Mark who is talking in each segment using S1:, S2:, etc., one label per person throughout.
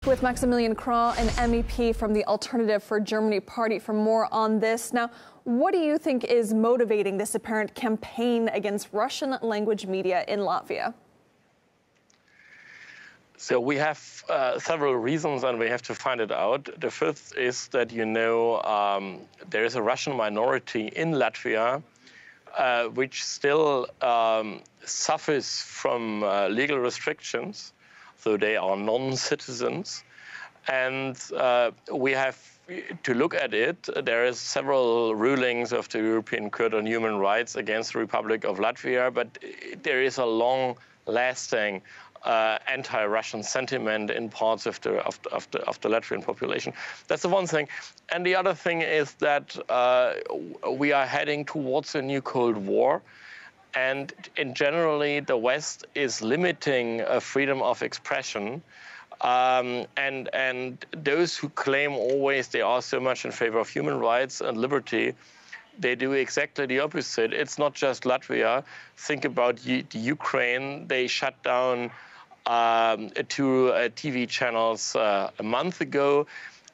S1: With Maximilan Krah, an MEP from the Alternative for Germany party, for more on this. Now, what do you think is motivating this apparent campaign against Russian language media in Latvia?
S2: So we have several reasons, and we have to find it out. The first is that, there is a Russian minority in Latvia which still suffers from legal restrictions. So they are non-citizens, and we have to look at it. There is several rulings of the European Court on Human Rights against the Republic of Latvia, but there is a long-lasting anti-Russian sentiment in parts of the Latvian population. That's the one thing, and the other thing is that we are heading towards a new Cold War. And generally, the West is limiting freedom of expression. And those who claim always they are so much in favor of human rights and liberty, they do exactly the opposite. It's not just Latvia. Think about the Ukraine. They shut down 2 TV channels a month ago.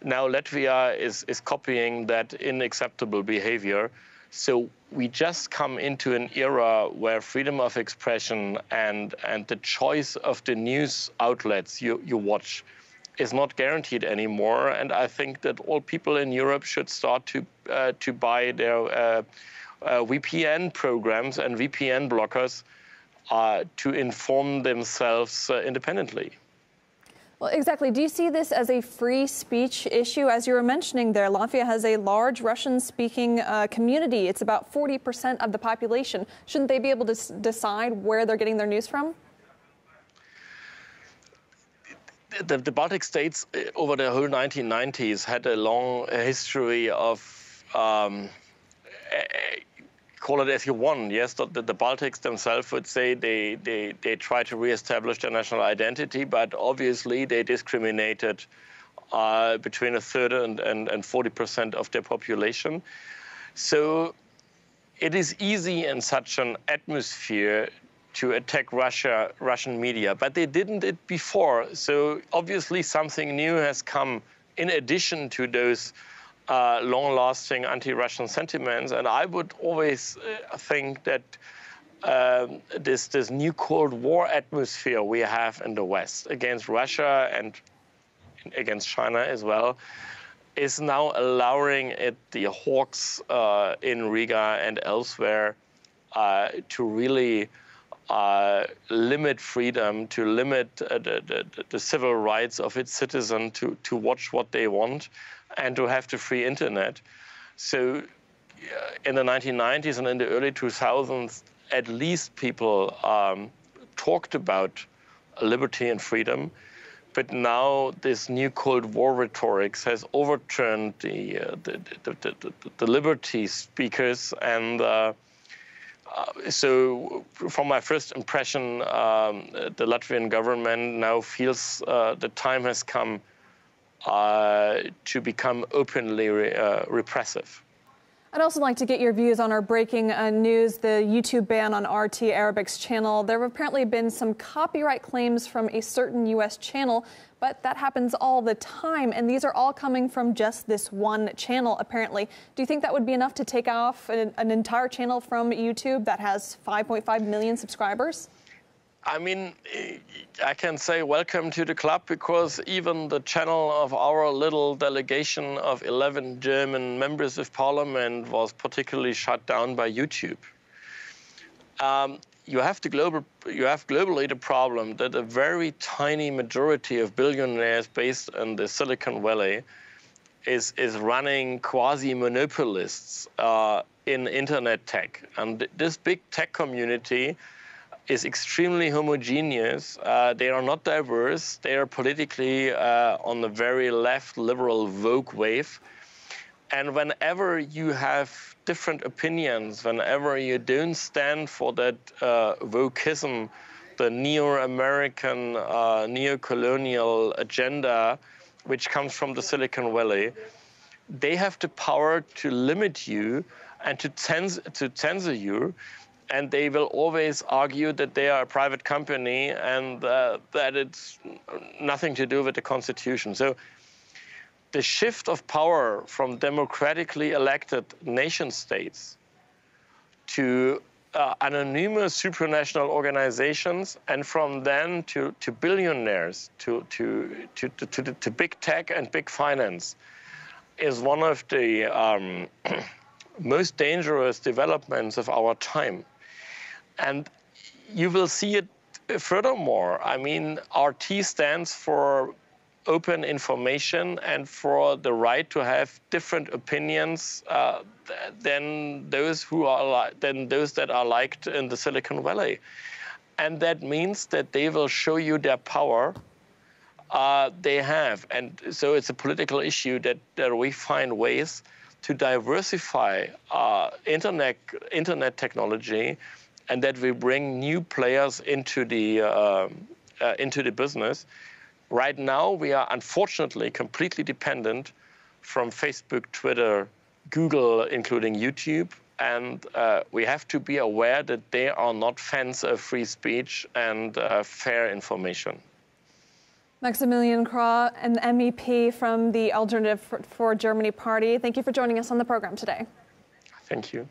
S2: Now Latvia is copying that unacceptable behavior. So we just come into an era where freedom of expression and the choice of the news outlets you watch is not guaranteed anymore. And I think that all people in Europe should start to buy their VPN programs and VPN blockers to inform themselves independently.
S1: Well, exactly. Do you see this as a free speech issue? As you were mentioning there, Latvia has a large Russian-speaking community. It's about 40% of the population. Shouldn't they be able to decide where they're getting their news from?
S2: The Baltic states over the whole 1990s had a long history of call it as you want. Yes, the Baltics themselves would say they try to reestablish their national identity, but obviously they discriminated between a third and 40% of their population. So it is easy in such an atmosphere to attack Russian media, but they didn't it before. So obviously something new has come in addition to those long-lasting anti-Russian sentiments, and I would always think that this new Cold War atmosphere we have in the West against Russia and against China as well is now allowing the hawks in Riga and elsewhere to really limit freedom, to limit the civil rights of its citizens to watch what they want, and to have the free internet. So in the 1990s and in the early 2000s, at least people talked about liberty and freedom. But now this new Cold War rhetoric has overturned the liberty speakers. And so from my first impression, the Latvian government now feels the time has come to become openly repressive.
S1: I'd also like to get your views on our breaking news, the YouTube ban on RT Arabic's channel. There have apparently been some copyright claims from a certain U.S. channel, but that happens all the time, and these are all coming from just this one channel, apparently. Do you think that would be enough to take off an entire channel from YouTube that has 5.5 million subscribers?
S2: I mean, I can say welcome to the club, because even the channel of our little delegation of 11 German members of parliament was particularly shut down by YouTube. You have globally the problem that a very tiny majority of billionaires based in the Silicon Valley is running quasi-monopolists in internet tech. And this big tech community is extremely homogeneous. They are not diverse. They are politically on the very left liberal woke wave. And whenever you have different opinions, whenever you don't stand for that wokeism, the neo-American, neo-colonial agenda, which comes from the Silicon Valley, they have the power to limit you and to censor you. and they will always argue that they are a private company and that it's nothing to do with the Constitution. So the shift of power from democratically elected nation states to anonymous supranational organizations, and from then to billionaires, to big tech and big finance, is one of the most dangerous developments of our time. And you will see it furthermore. I mean, RT stands for open information and for the right to have different opinions than those that are liked in the Silicon Valley. And that means that they will show you their power they have. And so it's a political issue that we find ways to diversify internet technology, and that we bring new players into the business. Right now, we are unfortunately completely dependent from Facebook, Twitter, Google, including YouTube, and we have to be aware that they are not fans of free speech and fair information.
S1: Maximilan Krah, an MEP from the Alternative for Germany party, thank you for joining us on the program today.
S2: Thank you.